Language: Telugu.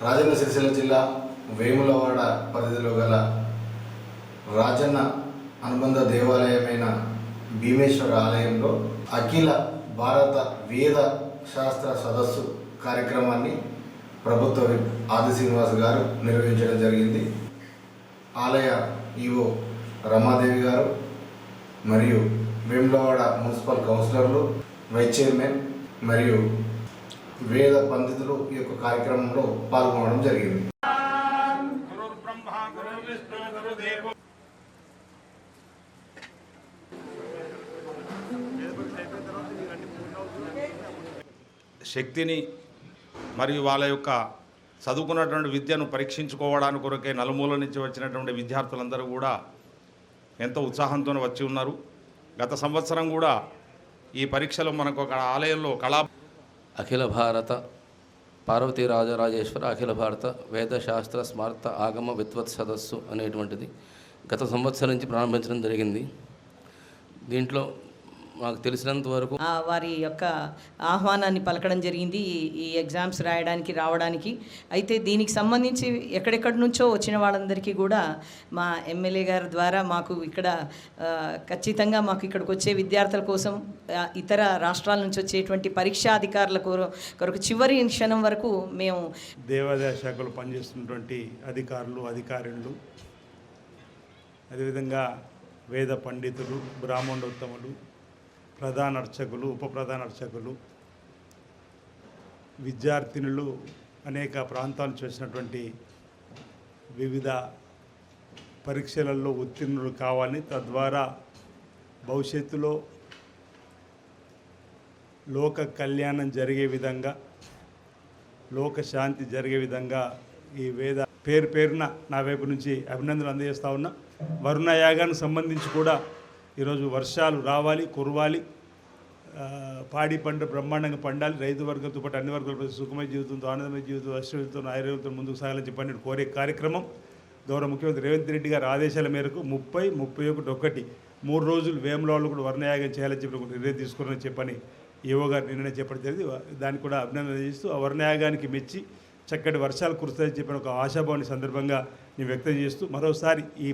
రాజన్న సిరిసిల్ల జిల్లా వేములవాడ పరిధిలో గల రాజన్న అనుబంధ దేవాలయమైన భీమేశ్వర ఆలయంలో అఖిల భారత వేద శాస్త్ర సదస్సు కార్యక్రమాన్ని ప్రభుత్వ విప్ ఆది శ్రీనివాస్ గారు నిర్వహించడం జరిగింది. ఆలయ ఈవో రమాదేవి గారు మరియు వేములవాడ మున్సిపల్ కౌన్సిలర్లు, వైస్ చైర్మన్ మరియు వేద పండితులు ఈ యొక్క కార్యక్రమంలో పాల్గొనడం జరిగింది. శక్తిని మరియు వాళ్ళ యొక్క చదువుకున్నటువంటి విద్యను పరీక్షించుకోవడానికి కొరకే నలుమూల నుంచి వచ్చినటువంటి విద్యార్థులందరూ కూడా ఎంతో ఉత్సాహంతో వచ్చి ఉన్నారు. గత సంవత్సరం కూడా ఈ పరీక్షలో మనకు ఒక ఆలయంలో అఖిల భారత పార్వతీ రాజరాజేశ్వర అఖిల భారత వేదశాస్త్ర స్మార్త ఆగమ విద్వత్ సదస్సు అనేటువంటిది గత సంవత్సరం నుంచి ప్రారంభించడం జరిగింది. దీంట్లో మాకు తెలిసినంత వరకు వారి యొక్క ఆహ్వానాన్ని పలకడం జరిగింది ఈ ఎగ్జామ్స్ రావడానికి. అయితే దీనికి సంబంధించి ఎక్కడెక్కడి నుంచో వచ్చిన వాళ్ళందరికీ కూడా మా ఎమ్మెల్యే గారి ద్వారా మాకు ఇక్కడ ఖచ్చితంగా మాకు ఇక్కడికి వచ్చే విద్యార్థుల కోసం ఇతర రాష్ట్రాల నుంచి వచ్చేటువంటి పరీక్షా అధికారుల కొరకు చివరి క్షణం వరకు మేము దేవాదాయ శాఖలో పనిచేస్తున్నటువంటి అధికారులు అదేవిధంగా వేద పండితులు, బ్రాహ్మణోత్తములు, ప్రధాన అర్చకులు, ఉప ప్రధాన అర్చకులు, విద్యార్థినులు, అనేక ప్రాంతాల నుంచి వచ్చినటువంటి వివిధ పరీక్షలలో ఉత్తీర్ణులు కావాలని, తద్వారా భవిష్యత్తులో లోక కళ్యాణం జరిగే విధంగా, లోక శాంతి జరిగే విధంగా ఈ వేద పేరున నా వైపు నుంచి అభినందనలు అందజేస్తూ ఉన్నా. వరుణ యాగానికి సంబంధించి కూడా ఈరోజు వర్షాలు రావాలి, కురవాలి, పాడి పంట బ్రహ్మాండంగా పండాలి, రైతు వర్గంతో పాటు అన్ని వర్గాల సుఖమయ జీవితంతో, ఆనందమయ జీవితం, ఐశ్వర్యంతో, ఆరోగ్యంతో ముందుకు సాగాలని చెప్పని కోరే కార్యక్రమం గౌరవ ముఖ్యమంత్రి రేవంత్ రెడ్డి గారి ఆదేశాల మేరకు 30, 31, 3 రోజులు వేములవాడలో కూడా వర్ణయాగం చేయాలని చెప్పి నిర్ణయం తీసుకున్నారని చెప్పని ఈవో గారు నిర్ణయం చెప్పడం జరిగింది. దానికి కూడా అభినందన చేస్తూ ఆ వర్ణయాగానికి మెచ్చి చక్కటి వర్షాలు కురుస్తాయని చెప్పిన ఒక ఆశాభావాన్ని సందర్భంగా నేను వ్యక్తం చేస్తూ మరోసారి ఈ